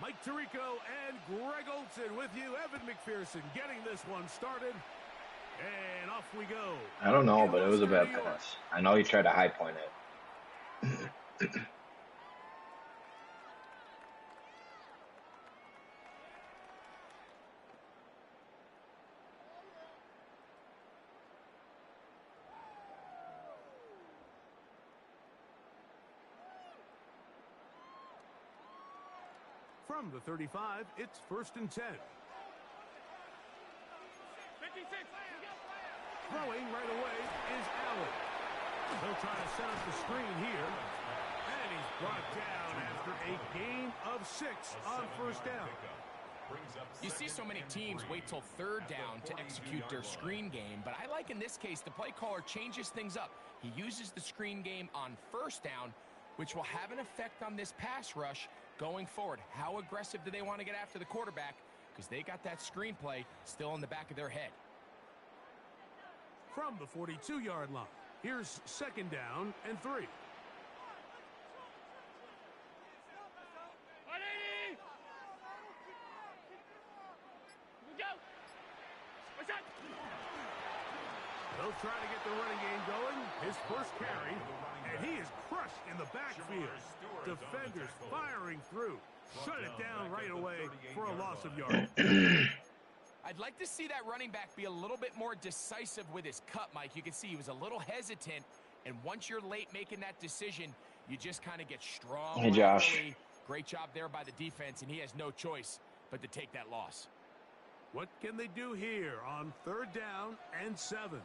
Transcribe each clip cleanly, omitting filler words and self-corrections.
Mike Tirico and Greg Olson with you. Evan McPherson getting this one started. And off we go. I don't know, but it was a bad pass. I know he tried to high point it. From the 35, it's 1st and 10. 56. Throwing right away is Allen. They'll try to set up the screen here. And he's brought down after a gain of 6 on 1st down. You see so many teams wait till 3rd down to execute their screen game, but I like in this case the play caller changes things up. He uses the screen game on 1st down, which will have an effect on this pass rush going forward. How aggressive do they want to get after the quarterback? Because they got that screenplay still in the back of their head. From the 42-yard line, here's 2nd down and 3. They'll try to get the running game going. His first carry, and he is crushed in the backfield. Defenders firing through. Shut it down right away for a loss of yards. I'd like to see that running back be a little bit more decisive with his cut, Mike. You can see he was a little hesitant, and once you're late making that decision, you just kind of get strong. Hey, Josh. Early. Great job there by the defense, and he has no choice but to take that loss. What can they do here on 3rd down and 7?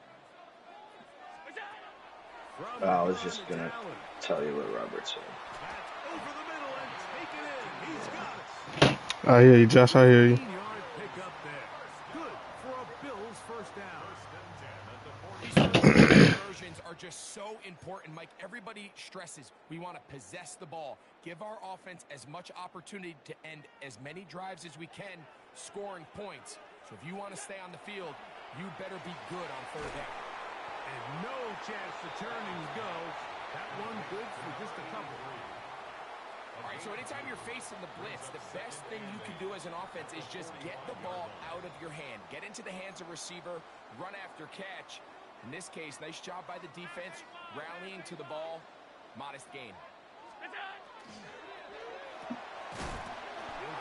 I was just going to tell you what Robert said. Over the middle and take it in. He's got it. I hear you, Josh. I hear you. Pick up there. Good for a Bills 1st down. These conversions are just so important, Mike. Everybody stresses we want to possess the ball, give our offense as much opportunity to end as many drives as we can, scoring points. So if you want to stay on the field, you better be good on 3rd down. And no chance to turn and go. That one good for just a couple. All right, so anytime you're facing the blitz, the best thing you can do as an offense is just get the ball out of your hand. Get into the hands of receiver, run after catch. In this case, nice job by the defense, rallying to the ball. Modest gain. He'll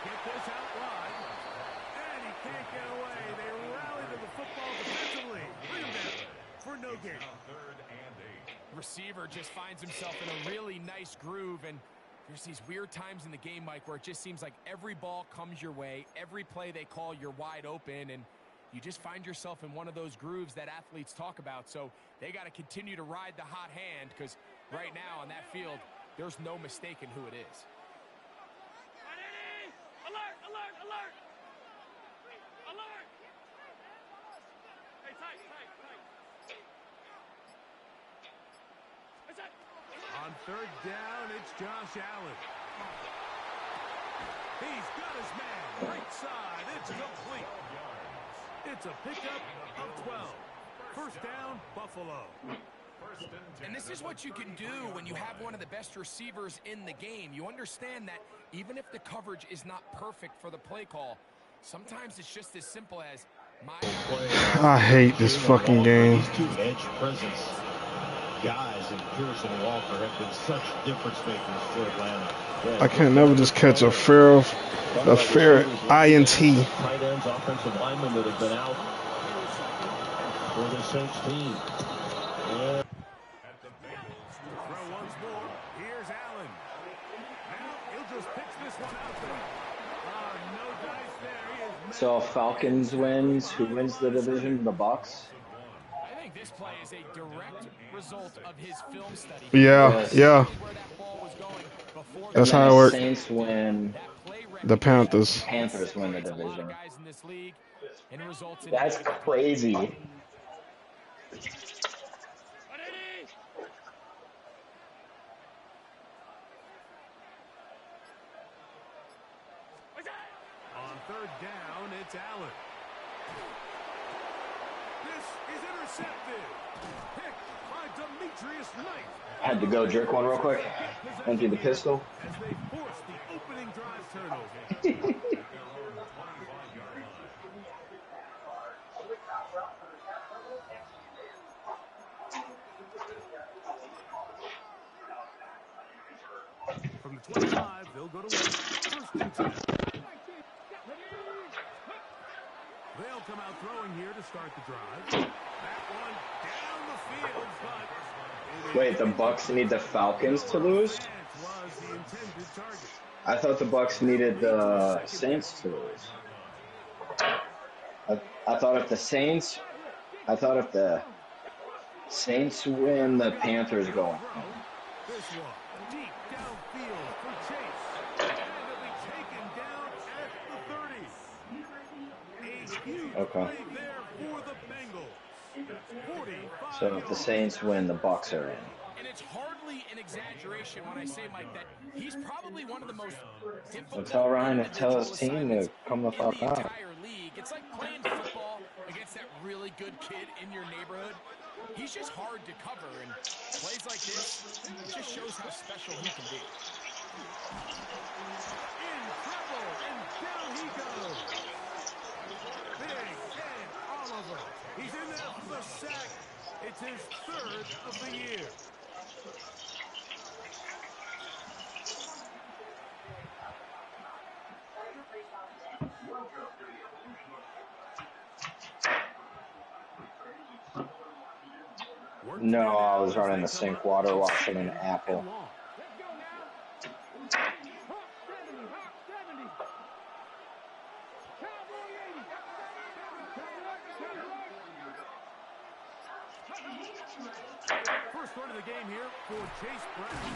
get this out wide. And he can't get away. They rally to the football defensively. Bring him down for no gain. Receiver just finds himself in a really nice groove, and there's these weird times in the game, Mike, where it just seems like every ball comes your way, every play they call, you're wide open, and you just find yourself in one of those grooves that athletes talk about. So they got to continue to ride the hot hand, because right now on that field, there's no mistaking who it is. Alert! Alert! Alert! Alert! Hey, tight. On 3rd down, it's Josh Allen. He's got his man. Right side. It's complete. It's a pickup of 12. 1st down, Buffalo. And this is what you can do when you have one of the best receivers in the game. You understand that even if the coverage is not perfect for the play call, sometimes it's just as simple as I hate this fucking game. Edge presence. Guys in Pearson and Walker have been such difference makers for Atlanta. I can't never just catch a fair INT. Tight ends, offensive linemen that have been out for the Saints team. Yeah. Throw once more. Here's Allen. Now he'll just pitch this one out there. No dice there. So Falcons wins. Who wins the division? The Bucks. I think this play is a direct result of his film study. Yeah. That's how it works. Saints win. The Panthers. Panthers win the division. That's crazy. On 3rd down, it's Allen. This is intercepted. Picked by Demetrius Knight. Had to go jerk one real quick. Empty the pistol. As they force the opening drive turnover. From the 25, they'll go to work. First and 10. They'll come out throwing here to start the drive. That one down the field, but... Wait, the Bucks need the Falcons to lose? Was the intended target. I thought the Bucks needed the Saints to lose. I thought if the Saints win, the Panthers go. This one deep downfield for Chase. And it'll be taken down at the 30. A huge play there for the Bengals. 45 So if the Saints win, the Bucks are in. And it's hardly an exaggeration when I say, Mike, that he's probably one of the most difficult. Tell Ryan to tell his team to come the fuck out. Entire league. It's like playing football against that really good kid in your neighborhood. He's just hard to cover, and plays like this, it just shows how special he can be. In trouble, and down he goes. Big Ed Oliver. He's in there for the sack. It's his third of the year. No, I was running the sink water washing an apple. First run of the game here for Chase Brown.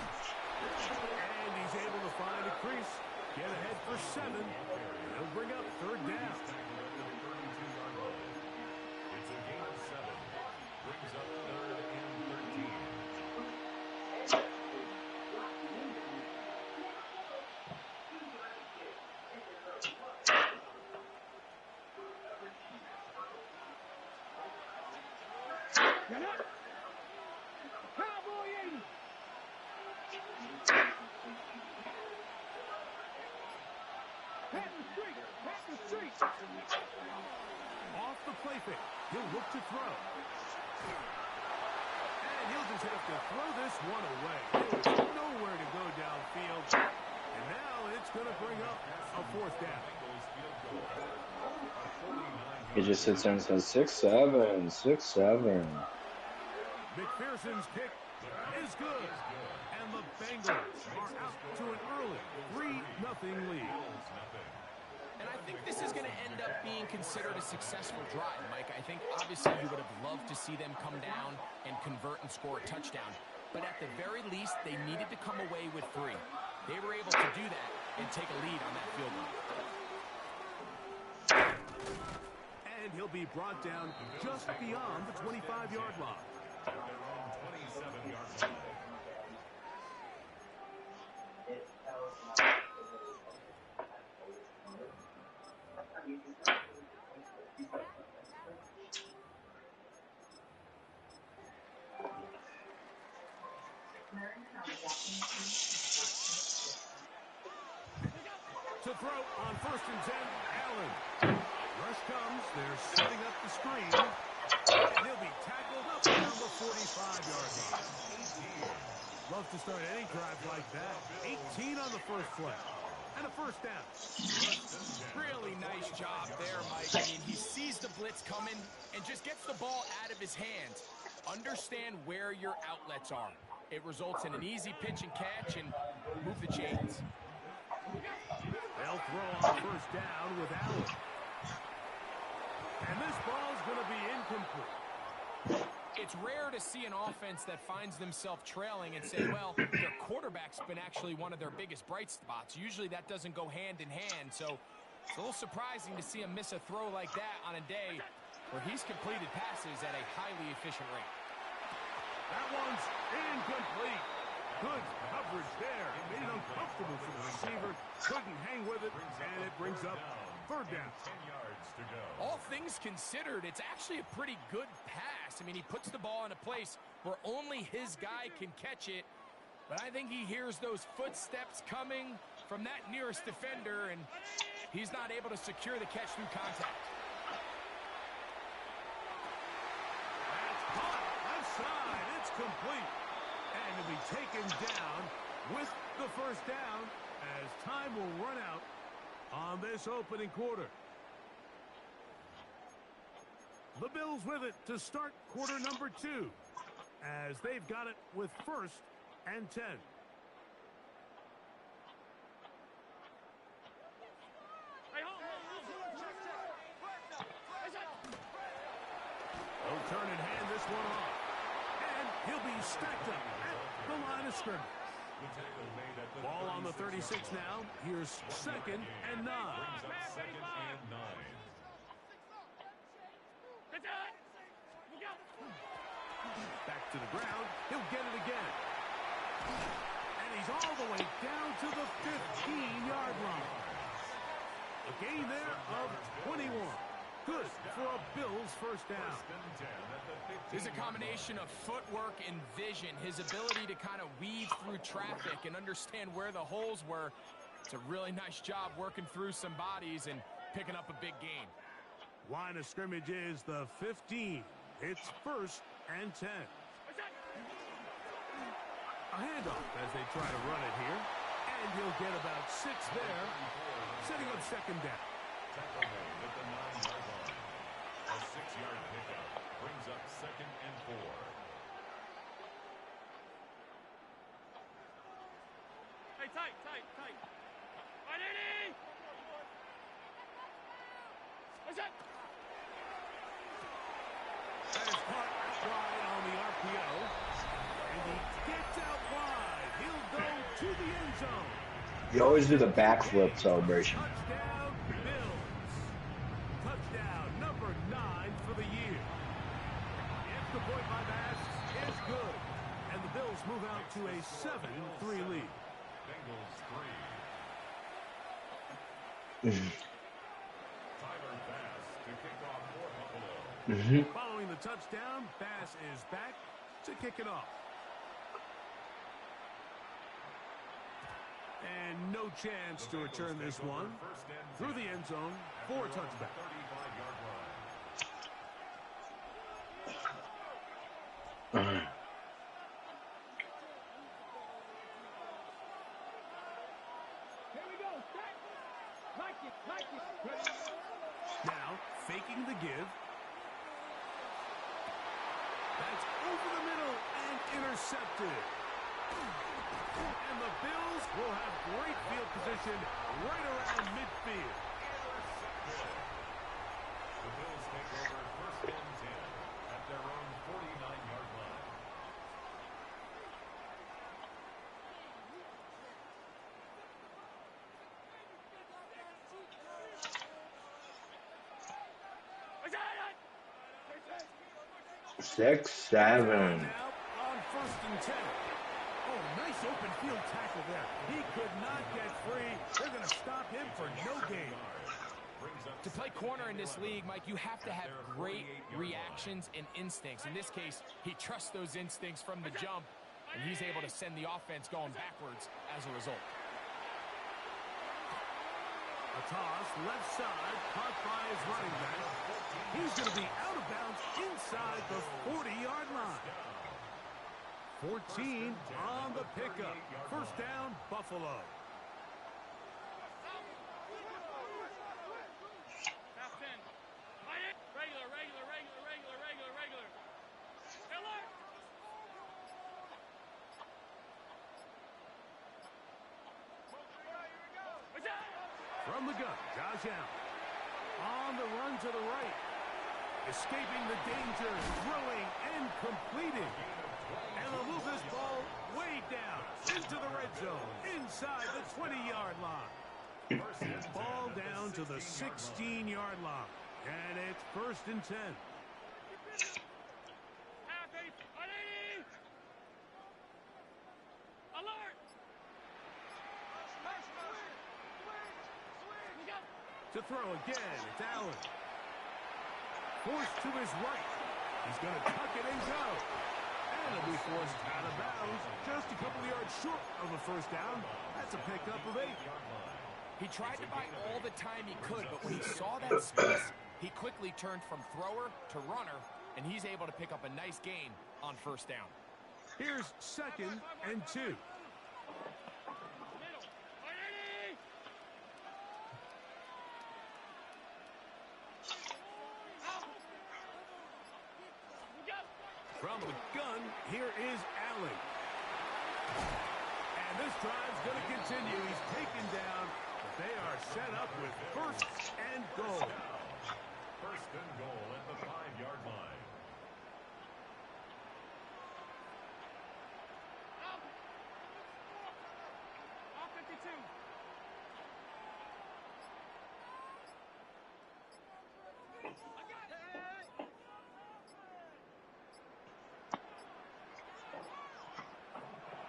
And he's able to find a crease, get ahead for 7. He'll bring up third down. It's a game of 7. Brings up third and 13. Off the play fake, he'll look to throw. And he'll just have to throw this one away. There's nowhere to go downfield. And now it's going to bring up a fourth down. He just sits there and says 6-7, 6-7. McPherson's kick is good. And the Bengals are out to an early 3-0 lead. And I think this is going to end up being considered a successful drive, Mike. I think obviously you would have loved to see them come down and convert and score a touchdown. But at the very least, they needed to come away with 3. They were able to do that and take a lead on that field goal. And he'll be brought down just beyond the 25-yard line. Their own 27-yard line. To throw on first and 10, Allen. Rush comes, they're setting up the screen. And he'll be tackled up around the 45-yard line. Love to start any drive like that. 18 on the first play. And a first down. Really nice job there, Mike. I mean, he sees the blitz coming and just gets the ball out of his hands. Understand where your outlets are. It results in an easy pitch and catch and move the chains. They'll throw on first down with Allen. And this ball's going to be incomplete. It's rare to see an offense that finds themselves trailing and say, well, their quarterback's been actually one of their biggest bright spots. Usually that doesn't go hand in hand, so it's a little surprising to see him miss a throw like that on a day where he's completed passes at a highly efficient rate. That one's incomplete. Good coverage there. It made it uncomfortable for the receiver. Couldn't hang with it, and it brings up third down. 10 yards to go. All things considered, it's actually a pretty good pass. I mean, he puts the ball in a place where only his guy can catch it. But I think he hears those footsteps coming from that nearest defender, and he's not able to secure the catch through contact. That's caught. Left side. It's complete. And to be taken down with the first down as time will run out on this opening quarter. The Bills with it to start quarter number 2 as they've got it with first and 10. He'll turn and hand this one off. And he'll be stacked up at the line of scrimmage. Ball on the 36 now. Here's second and 9. Brings up second and 9. Back to the ground. He'll get it again. And he's all the way down to the 15-yard line. A gain there of 21. Good for a Bills first down. There's a combination of footwork and vision, his ability to kind of weave through traffic and understand where the holes were. It's a really nice job working through some bodies and picking up a big gain. Line of scrimmage is the 15. It's first and 10. A handoff as they try to run it here. And he'll get about 6 there, setting up second down. Tackle made at the 9-yard line. A 6-yard pickup brings up second and 4. Hey, tight. Ready? What's that? That is caught out wide on the RPO. And he gets out wide. He'll go to the end zone. You always do the backflip celebration. Touchdown, Bills. Touchdown number 9 for the year. Extra point by Bass is good. And the Bills move out to a 7-3 lead. Bengals 3. Tyler Bass to kick off for Buffalo. Following the touchdown, Bass is back to kick it off. And no chance to return this one through the end zone for a touchback. 35-yard line. Now, faking the give. That's over the middle and intercepted. And the Bills will have great field position right around midfield. The Bills take over first and 10 at their own 49-yard line. Six, 7. Now on first and 10. Oh, nice open field tackle there. He could not get free. They're going to stop him for no gain. To play corner in this league, Mike, you have to have great reactions and instincts. In this case, he trusts those instincts from the jump, and he's able to send the offense going backwards as a result. A toss, left side, caught by his running back. He's going to be out of bounds inside the 40-yard line. 14 on the pickup. First down, Buffalo. Half 10. Regular. Alert! What's that? From the gun, Josh Allen. On the run to the right. Escaping the danger, throwing and completing. And they'll move this ball way down into the red zone, inside the 20-yard line. Ball down to the 16-yard line. And it's first and 10. Half 8. Ready? Alert! To to throw again. It's Allen. Forced to his right. He's going to tuck it and go. And he'll be forced out of bounds. Just a couple of yards short of a first down. That's a pickup of 8. He tried to buy all the time he could, but when he saw that space, he quickly turned from thrower to runner, and he's able to pick up a nice gain on first down. Here's 2nd and 2. From the gun, here is Allen. And this drive's going to continue. He's taken down. But they are set up with 1st and goal. 1st and goal at the 5-yard line. All 52.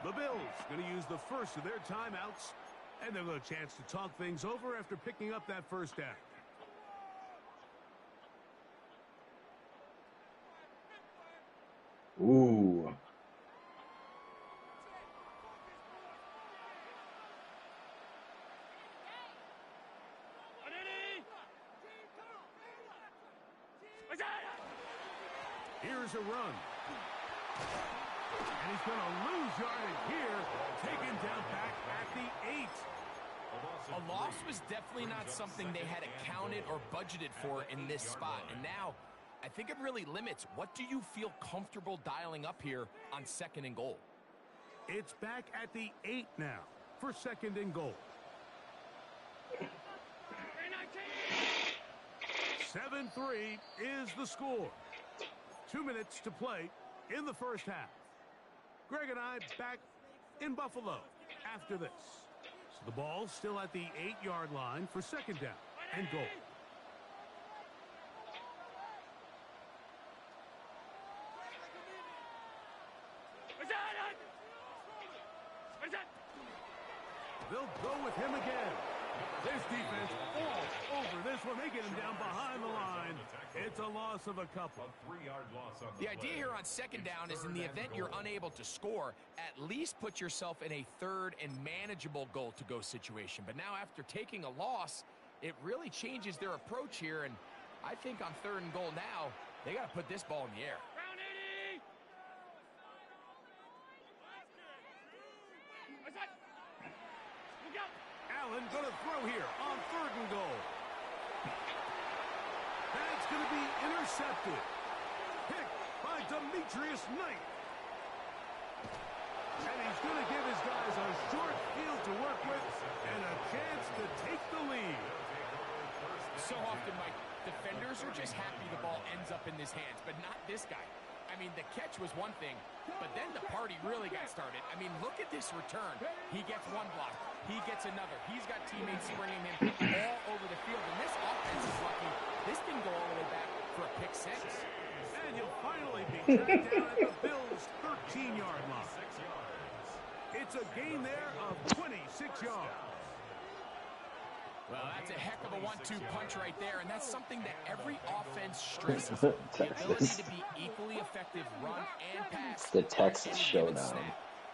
The Bills going to use the first of their timeouts, and they'll get a chance to talk things over after picking up that first down. Ooh. Here's a run. And he's going to lose yardage here, taken down back at the 8. A loss was definitely not something they had accounted or budgeted for in this spot. And now, I think it really limits. What do you feel comfortable dialing up here on 2nd and goal? It's back at the 8 now for 2nd and goal. 7-3 is the score. 2 minutes to play in the first half. Greg and I back in Buffalo after this. So the ball still at the 8-yard line for 2nd down and goal. They'll go with him again. This defense all over this one. They get him down behind the line. It's a loss of a couple. A 3-yard loss on The idea here on 2nd down is in the event you're unable to score, at least put yourself in a 3rd and manageable goal-to-go situation. But now after taking a loss, it really changes their approach here. And I think on 3rd and goal now, they got to put this ball in the air. Round 80. Allen going to throw here on 3rd and goal. That's going to be intercepted. Picked by Demetrius Knight. And he's going to give his guys a short field to work with and a chance to take the lead. So often, Mike, defenders are just happy the ball ends up in his hands, but not this guy. I mean, the catch was one thing, but then the party really got started. I mean, look at this return. He gets one block. He gets another. He's got teammates springing him all over the field, and this offense is lucky. This didn't go all the way back for a pick 6. And he'll finally be tracked down at the Bills' 13-yard line. It's a gain there of 26 yards. Well, that's a heck of a 1-2 punch right there, and that's something that every offense stresses. The ability to be equally effective run and pass. The Texas showdown.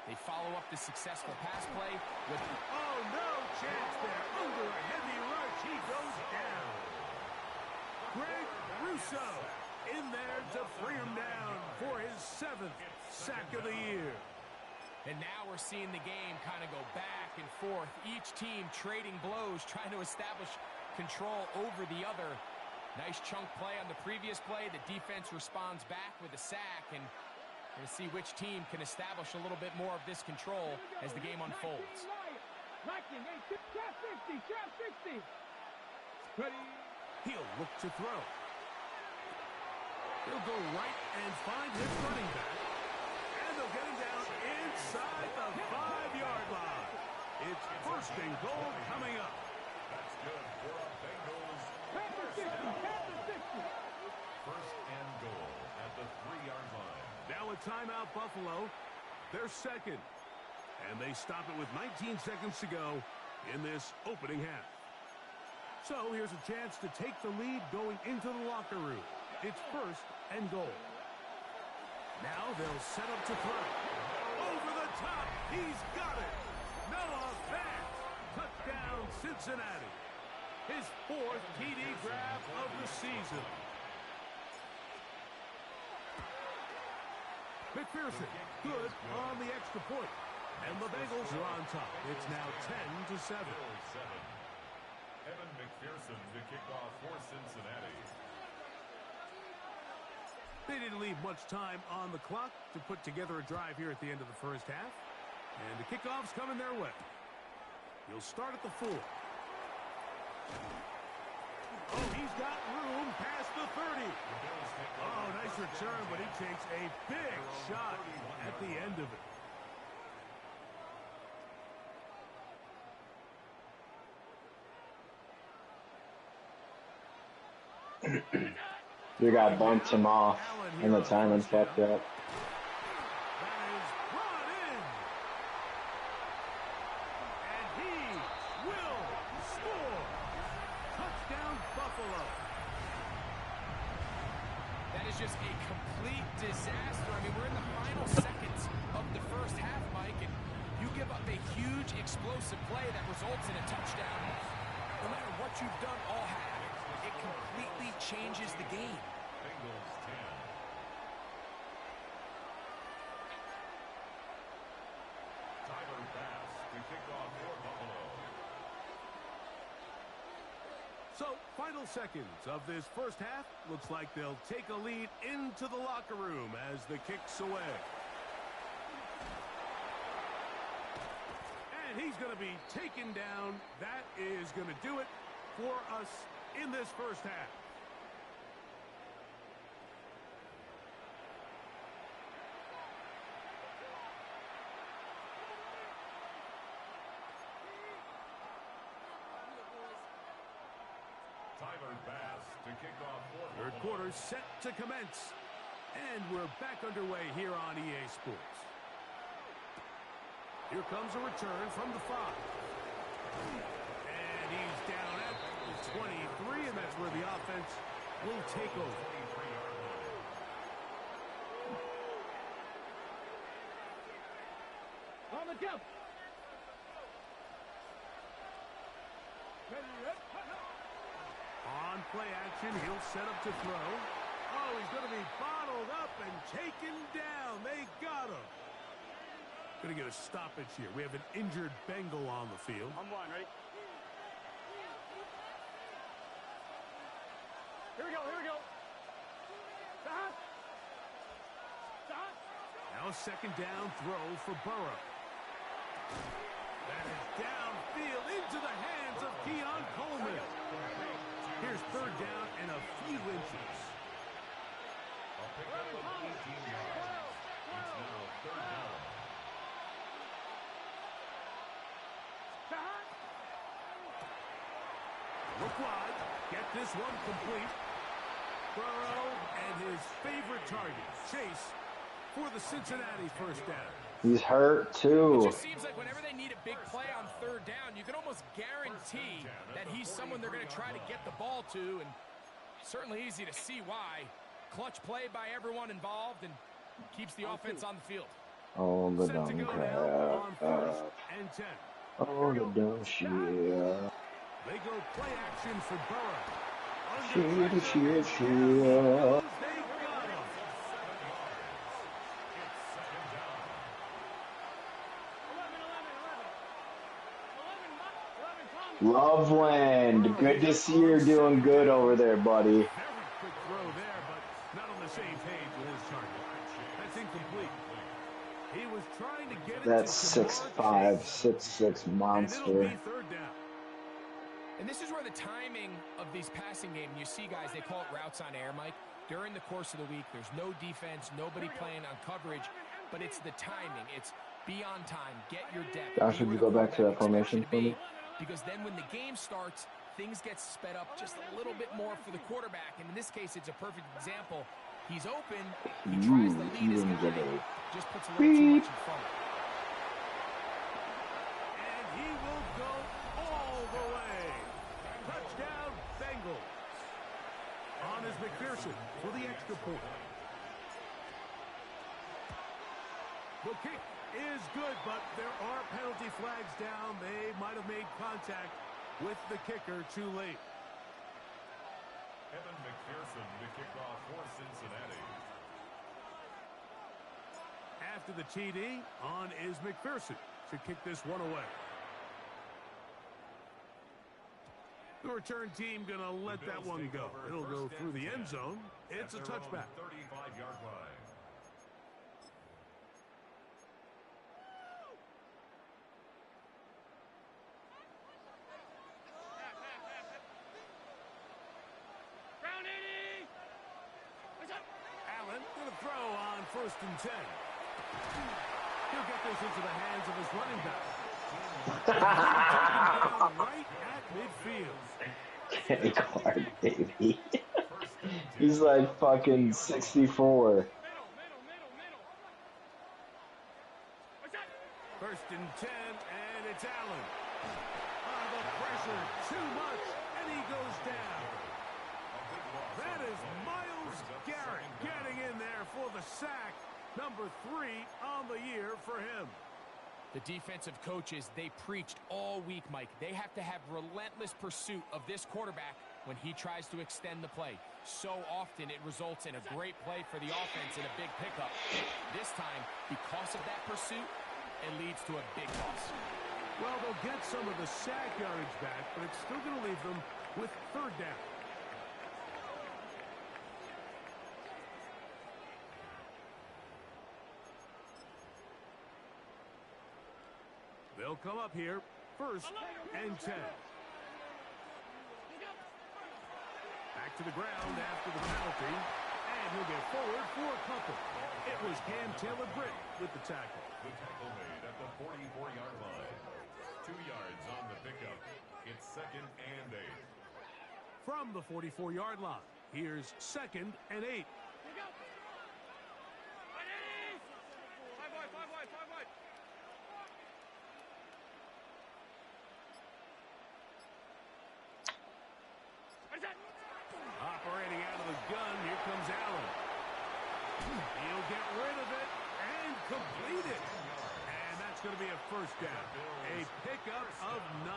They follow up the successful pass play with... Oh, no chance there. Under a heavy rush, he goes down. Greg Russo in there to bring him down for his 7th sack of the year. And now we're seeing the game kind of go back and forth. Each team trading blows, trying to establish control over the other. Nice chunk play on the previous play. The defense responds back with a sack, and we're going to see which team can establish a little bit more of this control as the game unfolds. He'll look to throw. He'll go right and find his running back. And they'll get him down inside the 5-yard line. It's 1st and goal coming up. That's good for a Bengals. 1st and goal at the 3-yard line. Now a timeout, Buffalo. They're 2nd. And they stop it with 19 seconds to go in this opening half. So here's a chance to take the lead going into the locker room. It's 1st and goal. Now they'll set up to throw. Over the top. He's got it. Noah Fant. Touchdown, Cincinnati. His 4th TD grab of the season. McPherson, good on the extra point. And the Bengals are on top. It's now 10-7. Evan McPherson to kick off for Cincinnati. They didn't leave much time on the clock to put together a drive here at the end of the first half. And the kickoff's coming their way. He'll start at the 4. Oh, he's got room past the 30. Oh, nice return, but he takes a big shot at the end of it. Your guy bumped him off, and the timing fucked up. That is brought in. And he will score. Touchdown, Buffalo. That is just a complete disaster. I mean, we're in the final seconds of the first half, Mike, and you give up a huge explosive play that results in a touchdown. No matter what you've done all half, it completely changes the game. Bengals 10. Tyler Bass to kick off for Buffalo. So, final seconds of this first half. Looks like they'll take a lead into the locker room as the kick's away. And he's going to be taken down. That is going to do it for us in this first half. Tyler Bass to kick off for Third Buffalo. quarter set to commence. And we're back underway here on EA Sports. Here comes a return from the 5. And he's down at the 23, and that's where the offense will take over. On the jump. On play action, he'll set up to throw. Oh, he's going to be bottled up and taken down. They got him. Going to get a stoppage here. We have an injured Bengal on the field. I'm one, ready? Here we go, here we go. Stop. Stop. Now a second down throw for Burrow. That is downfield into the hands of Keon Coleman. Here's third down and a few inches. A pickup of 18 yards. It's now third down. Look wide. Get this one complete. Burrow and his favorite target, Chase, for the Cincinnati first down. He's hurt, It too. just seems like whenever they need a big play on third down, you can almost guarantee that he's someone they're going to try to get the ball to, and certainly easy to see why. Clutch play by everyone involved and keeps the offense on the field. Oh, the Set to dumb go now on crap. 1st and 10. Oh, the dumb shit. They go play action for Burrow. Shit, shit, shit. They got him. Loveland, good to see you're doing good over there, buddy. Very quick throw there, but not on the same page with his target. That's incomplete. He was trying to get it That's to 6'5", 6'6" and it'll monster. be third down. And this is where the timing of these passing game, you see guys, they call it routes on air, Mike. During the course of the week, there's no defense, nobody playing on coverage, but it's the timing. It's be on time, get your depth. Josh, would you go back to that formation for me? Because then when the game starts, things get sped up just a little bit more for the quarterback. And in this case, it's a perfect example. He's open. He tries to lead his guy. Just puts a little too much in front. And he will go all the way. Touchdown, on is McPherson for the extra point. The kick is good, but there are penalty flags down. They might have made contact with the kicker too late. Evan McPherson to kick off for Cincinnati. After the TD, on is McPherson to kick this one away. The return team going to let that one go. It'll go through the end zone. It's a touchback. 35-yard line. Allen going to throw on 1st and 10. He'll get this into the hands of his running back. Right at midfield. Kenny Clark, baby. He's like fucking 64. 1st and 10, and it's Allen. The pressure, too much, and he goes down. That is Myles Garrett getting in there for the sack. Number 3 on the year for him. The defensive coaches, they preached all week, Mike. They have to have relentless pursuit of this quarterback when he tries to extend the play. So often it results in a great play for the offense and a big pickup. This time, because of that pursuit, it leads to a big loss. Well, they'll get some of the sack yardage back, but it's still going to leave them with 3rd down. They'll come up here, 1st and 10. Back to the ground after the penalty, and he'll get forward for a couple. It was Cam Taylor-Britt with the tackle. The tackle made at the 44-yard line. 2 yards on the pickup. It's 2nd and 8. From the 44-yard line, here's 2nd and 8. Operating out of the gun, here comes Allen. He'll get rid of it and complete it. And that's going to be a 1st down. A pickup of 9.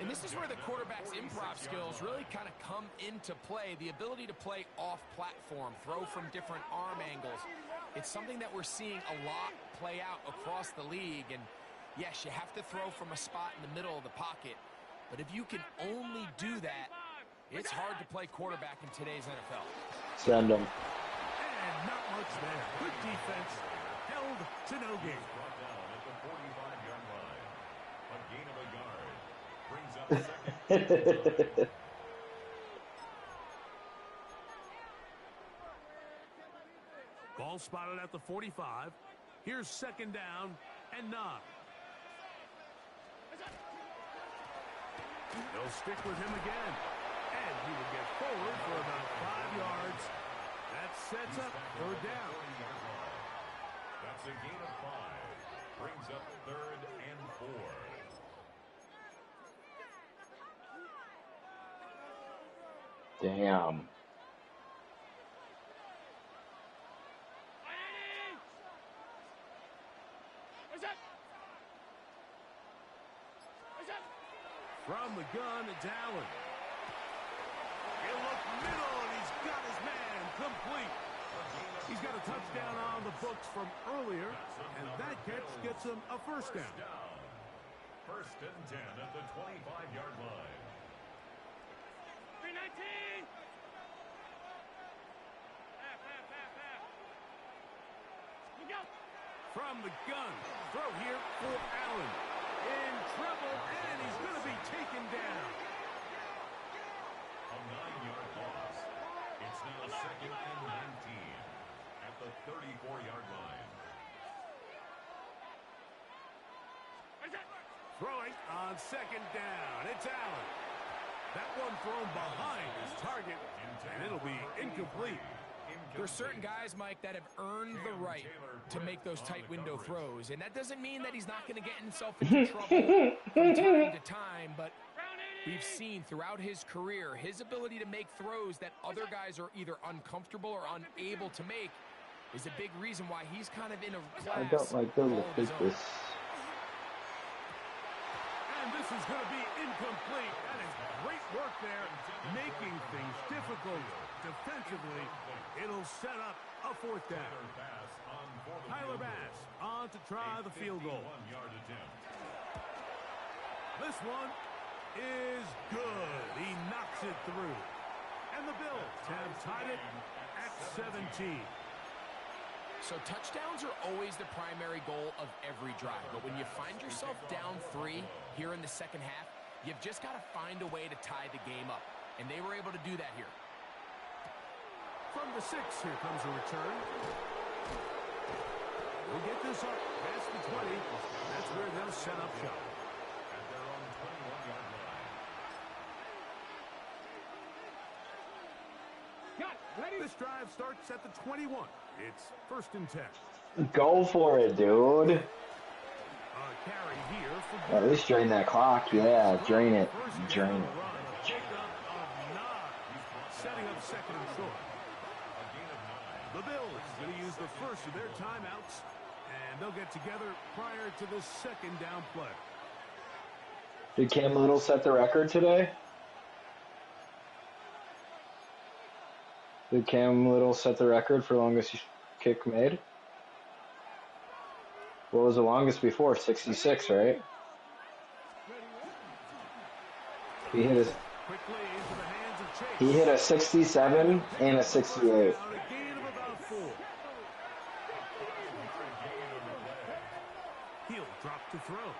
And this is where the quarterback's improv skills really kind of come into play. The ability to play off-platform, throw from different arm angles. It's something that we're seeing a lot play out across the league. And yes, you have to throw from a spot in the middle of the pocket. But if you can only do that, it's hard to play quarterback in today's NFL. Send him. And not much there. Good defense. Held to no gain. Brought down at the 45-yard line. A gain of a yard. Brings up 2nd and 9. Ball spotted at the 45. Here's 2nd down and 9. They'll stick with him again. And he will get forward for about 5 yards. That sets up 3rd down. That's a gain of 5. Brings up 3rd and 4. Damn. From the gun, it's Allen. He'll look middle, and he's got his man complete. He's got a touchdown on the books from earlier, and that catch gets him a 1st down. 1st and 10 at the 25-yard line. 319. From the gun, throw here for Allen. In trouble, and he's going to be taken down. A 9-yard loss. It's now 2nd and 19 at the 34-yard line. Throwing on 2nd down, it's Allen. That one thrown behind his target, and it'll be incomplete. There's certain guys, Mike, that have earned the right to make those tight window throws. And that doesn't mean that he's not going to get himself into trouble from time to time. But We've seen throughout his career his ability to make throws that other guys are either uncomfortable or unable to make is a big reason why he's kind of in a class. I don't like them to take this. And this is going to be incomplete. That is great work there, making things difficult defensively. It'll set up a fourth down. Tyler Bass on to try the field goal. This one is good. He knocks it through. And the Bills have tied it at 17. So touchdowns are always the primary goal of every drive. But when you find yourself down 3 here in the second half, you've just got to find a way to tie the game up. And they were able to do that here. From the 6, here comes a return. We'll get this up past the 20. That's where they'll set up shop. At their own 21-yard line. Got ready. This drive starts at the 21. It's 1st and 10. Go for it, dude. A carry here for At least drain that clock. Yeah, drain it. Drain it. Setting up 2nd and short. The Bills going to use the first of their timeouts, and they'll get together prior to the 2nd down play. Did Cam Little set the record today? Did Cam Little set the record for longest kick made? What was the longest before? 66, right? He hit a, Quickly into the hands of Chase. he hit a 67 and a 68. Down, a gain of about 4. He'll drop to throw.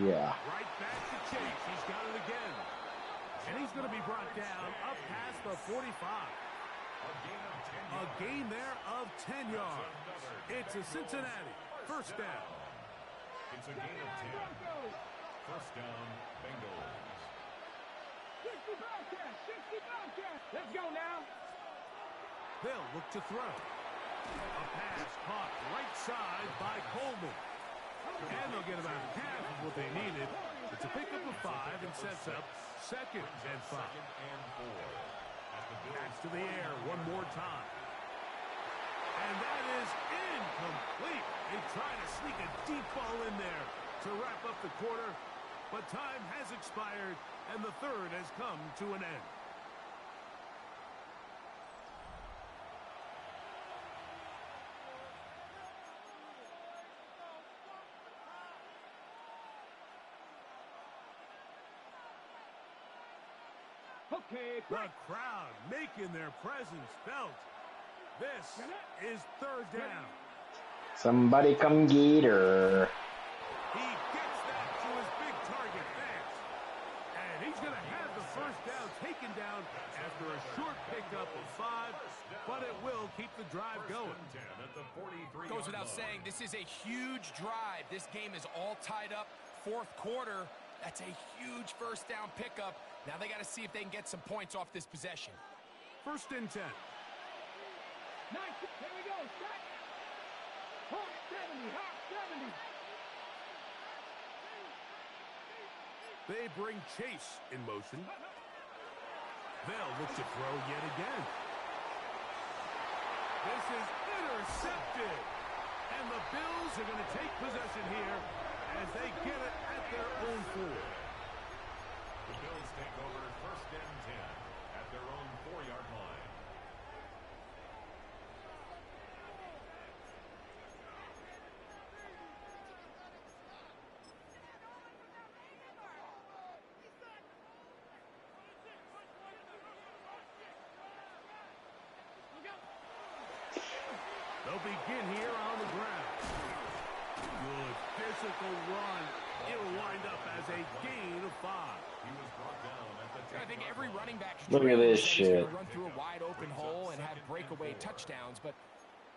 Yeah. Right back to Chase. He's got it again. And he's going to be brought down up past the 45. A gain there of 10 yards. It's a Cincinnati 1st down. It's a gain of 10. 1st down, Bengals. 60 Bobcats, 60 Bobcats. Let's go now. They'll look to throw. A pass caught right side by Coleman. And they'll get about half of what they needed. It's a pickup of 5 and sets up 2nd and 5. Back to the air one more time. And that is incomplete. They try to sneak a deep ball in there to wrap up the quarter. But time has expired, and the 3rd has come to an end. Okay, The crowd making their presence felt. This is 3rd down. Somebody come get her. He gets that to his big target fast. And he's going to have the 1st down taken down after a short pickup of 5, but it will keep the drive going. Goes without saying, this is a huge drive. This game is all tied up. 4th quarter, that's a huge 1st down pickup. Now they got to see if they can get some points off this possession. 1st and 10. nice. Here we go. Set. Hawk 70. Hawk 70. They bring Chase in motion. They'll look to throw yet again. This is intercepted. And the Bills are going to take possession here as they get it at their own 4. The Bills take over 1st and 10 at their own 4-yard line. They'll begin here on the ground. Good physical run. It'll wind up as a gain of 5. He was brought down at the 10. I think every running back Look at this he's shit. gonna run through a wide open hole and have breakaway touchdowns, but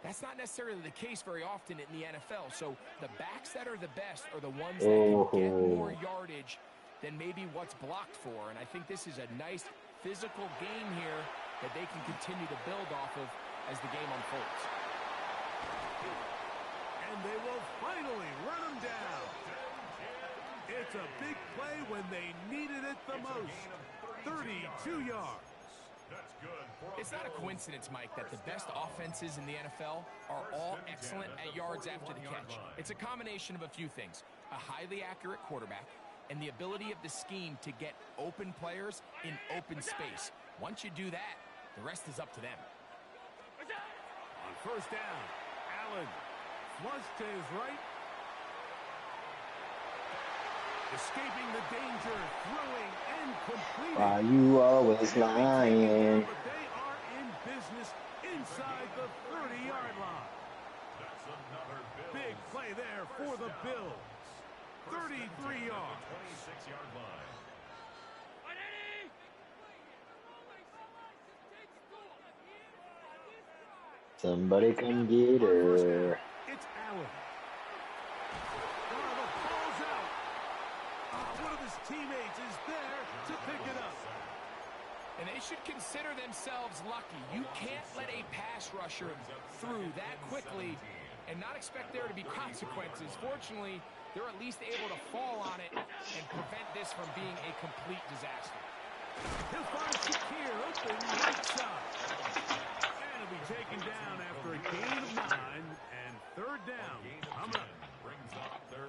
that's not necessarily the case very often in the NFL. So the backs that are the best are the ones that can get more yardage than maybe what's blocked for. And I think this is a nice physical game here that they can continue to build off of as the game unfolds. And they will finally run him down. It's a big play when they needed it the most. 32 yards. That's good for a It's not a coincidence, Mike, that the best offenses in the NFL are all excellent at yards after the catch. It's a combination of a few things. A highly accurate quarterback and the ability of the scheme to get open players in open space. Once you do that, the rest is up to them. On first down, Allen flush to his right. Escaping the danger, throwing and completing. Why you always lying? But they are in business inside the 30-yard line. That's another Bills. Big play there for the Bills. 33 yards. 26-yard line. Somebody come get her. It's Allen. The ball's out. One of his teammates is there to pick it up. And they should consider themselves lucky. You can't let a pass rusher through that quickly and not expect there to be consequences. Fortunately, they're at least able to fall on it and prevent this from being a complete disaster. He'll find Shakir open right side. And he'll be taken down after a gain of 9 and third down. Coming up.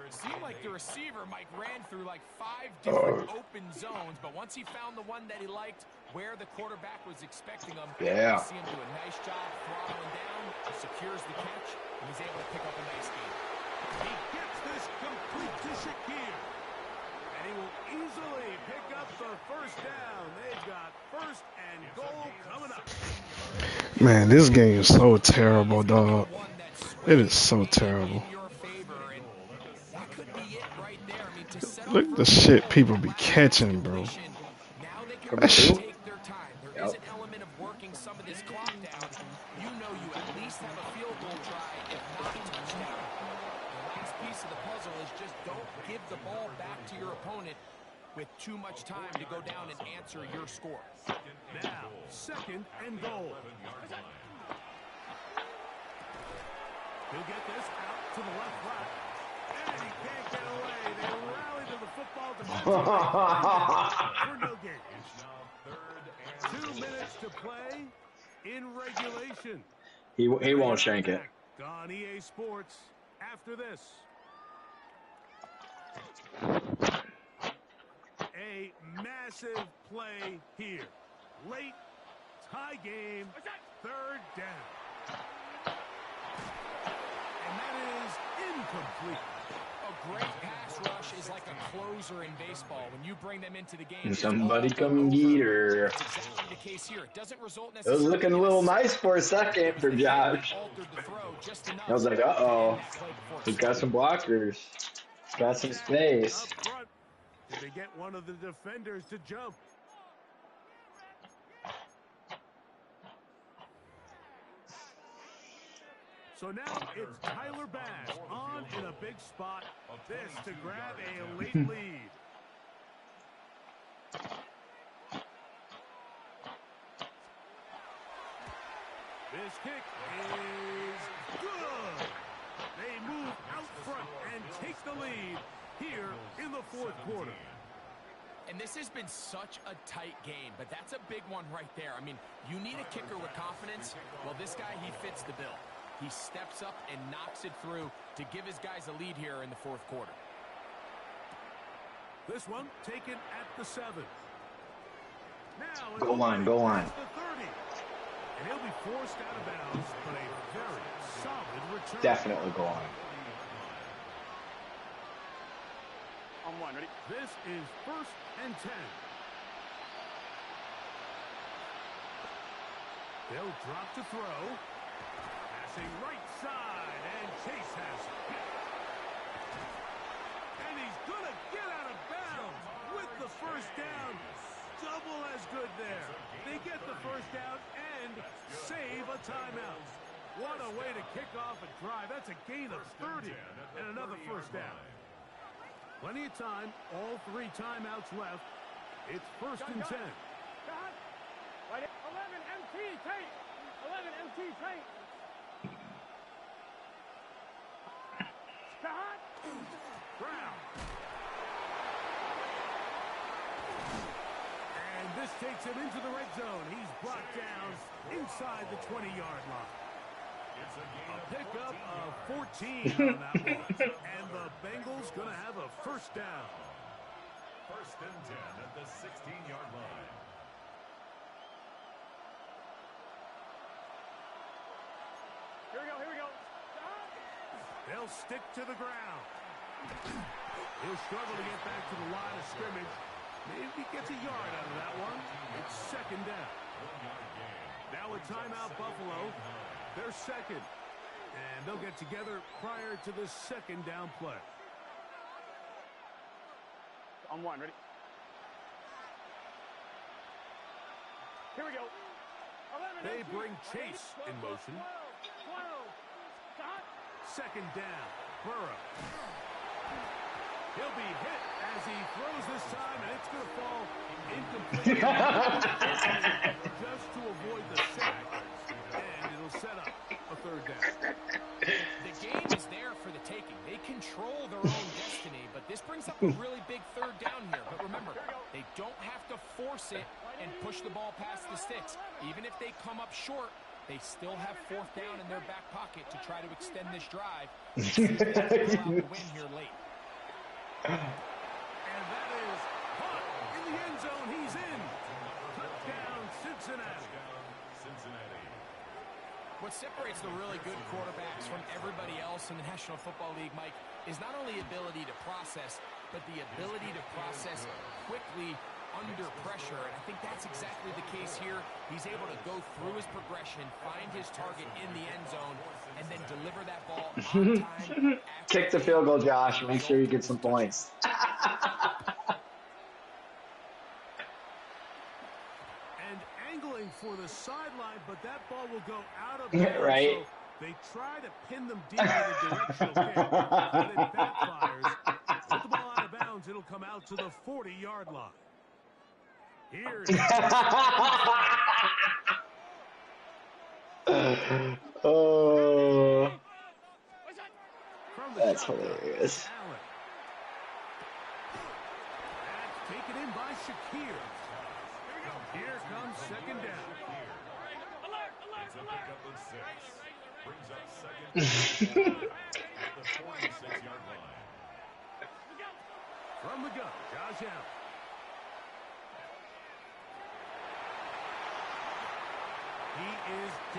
It seemed like the receiver, Mike, ran through like 5 different open zones, but once he found the one that he liked, where the quarterback was expecting him, Yeah. you see him do a nice job throttling down, secures the catch, and he's able to pick up a nice gain. He gets this complete to Shakir. And he will easily pick up the first down. They've got first and goal coming up. Man, this game is so terrible, dog. It is so terrible. Look at the shit people be catching, bro. That shit. Take their time. There is an element of working some of this clock down. You know you at least have a field goal try, if not a touchdown. The last piece of the puzzle is just don't give the ball back to your opponent with too much time to go down and answer your score. Now, second and goal. He'll get this out to the left flat. And he can't get away. They rally to the football defense. For no gain. 2 minutes to play in regulation. He won't shank it. On EA Sports after this. A massive play here. Late tie game. Third down. And that is incomplete. A great pass rush is like a closer in baseball. When you bring them into the game, Somebody come get her. that's exactly the case here. It doesn't result It was necessarily looking a little nice for a second for Josh. I was like, uh-oh. He's got some blockers. Got some space. Up front. Did they get one of the defenders to jump? So now it's Tyler Bass on in a big spot. This to grab a late lead. This kick is good. They move out front and take the lead here in the fourth quarter. And this has been such a tight game, but that's a big one right there. I mean, you need a kicker with confidence. Well, this guy, he fits the bill. He steps up and knocks it through to give his guys a lead here in the fourth quarter. This one taken at the 7. Now Go line, go line. the 30. And he'll be forced out of bounds, but a very solid return. Definitely go on. On one, ready? This is first and 10. They'll drop to throw. Passing right side, and Chase has it. And he's going to get out of bounds with the first down. Double as good there. They get the first down and save a timeout. What a way to kick off a drive. That's a gain of 30 and another first down. Plenty of time. All 3 timeouts left. It's first and 10. Right, 11 MT tape. 11 MT tape. Brown. this takes him into the red zone. He's brought down inside the 20-yard line. A pickup of 14 on that one. And the Bengals going to have a first down. First and 10 at the 16-yard line. Here we go, here we go. They'll stick to the ground. He'll struggle to get back to the line of scrimmage. Maybe he gets a yard out of that one. It's second down. Now a timeout, Buffalo. They're second. And they'll get together prior to the second down play. On one, ready? Here we go. 11, They bring Chase in motion. 12. Stop. Second down, Burrow. He'll be hit as he throws this time, and it's going to fall incomplete. Just to avoid the sack, and it'll set up a third down. The game is there for the taking. They control their own destiny, but this brings up a really big third down here. But remember, they don't have to force it and push the ball past the sticks. Even if they come up short, they still have fourth down in their back pocket to try to extend this drive. See if they can pull out the win here late. And that is caught in the end zone. He's in. Touchdown, Cincinnati. What separates the really good quarterbacks from everybody else in the National Football League, Mike, is not only ability to process, but the ability to process quickly under pressure. And I think that's exactly the case here. He's able to go through his progression, find his target in the end zone, and then deliver that ball on time. Kick the field goal, Josh. Make sure you get some points. And angling for the sideline, but that ball will go out of bounds. Right. So they try to pin them deep in a directional kick, but it backfires. With the ball out of bounds, it'll come out to the 40-yard line. Here it is. Oh, that's hilarious. Allen. That's taken in by Shakir. Here comes second down. It's a pickup of 6. Brings up second at the 46-yard line. From the gun, Josh Allen.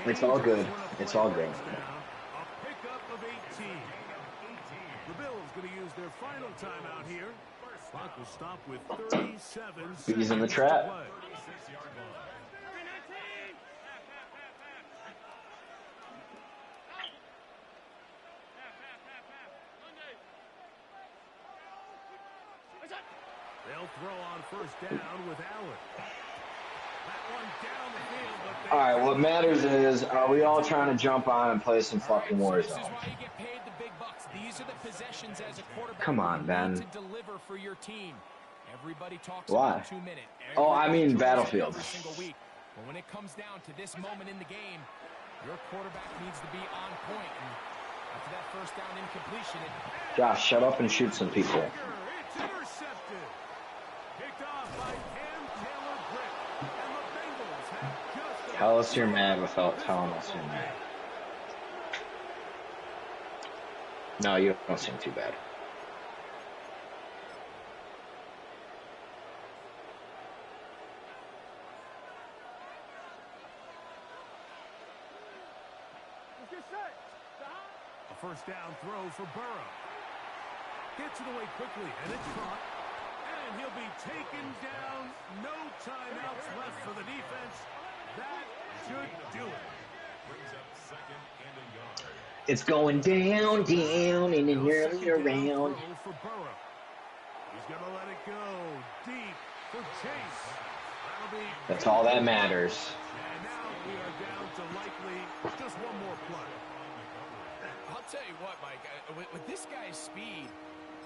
It's all good. It's all good. A pickup of 18. The Bills going to use their final timeout here. Clock will stop with 37 seconds. He's in the trap. To play. They'll throw on first down with Allen. That one down the field, but All right, what matters is, are we all trying to jump on and play some fucking Warzone? This is why you get paid the big bucks. These are the possessions as a quarterback. Come on, Ben. To deliver for your team. Everybody talks Why? about 2 minutes. Oh, I mean Battlefield. Every single week. But when it comes down to this moment in the game, your quarterback needs to be on point. And after that first down incompletion, Josh, shut up and shoot some people. it's intercepted. Picked off by Cam Taylor-Britt. And the Bengals have just Tell us you're mad without telling us you're mad. No, you don't seem too bad. a first down throw for Burrow. Gets it away quickly, and it's caught. And he'll be taken down. No timeouts left for the defense. That should do it. Brings up second and a yard. It's going down, down, and then nearly around. For Burrow. He's going to let it go deep for Chase. That's all that matters. And now we are down to likely just one more play. I'll tell you what, Mike, with this guy's speed,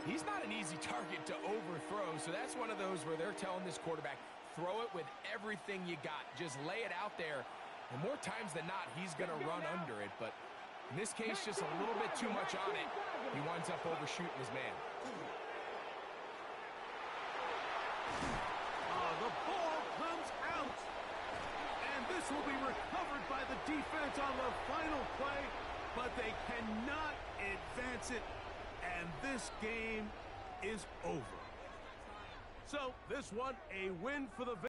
he's not an easy target to overthrow. So that's one of those where they're telling this quarterback, throw it with everything you got. Just lay it out there. And more times than not, he's going to run under it. But in this case, just a little bit too much on it. He winds up overshooting his man. The ball comes will be recovered by the defense on the final play, but they cannot advance it, and this game is over. So this one, a win for the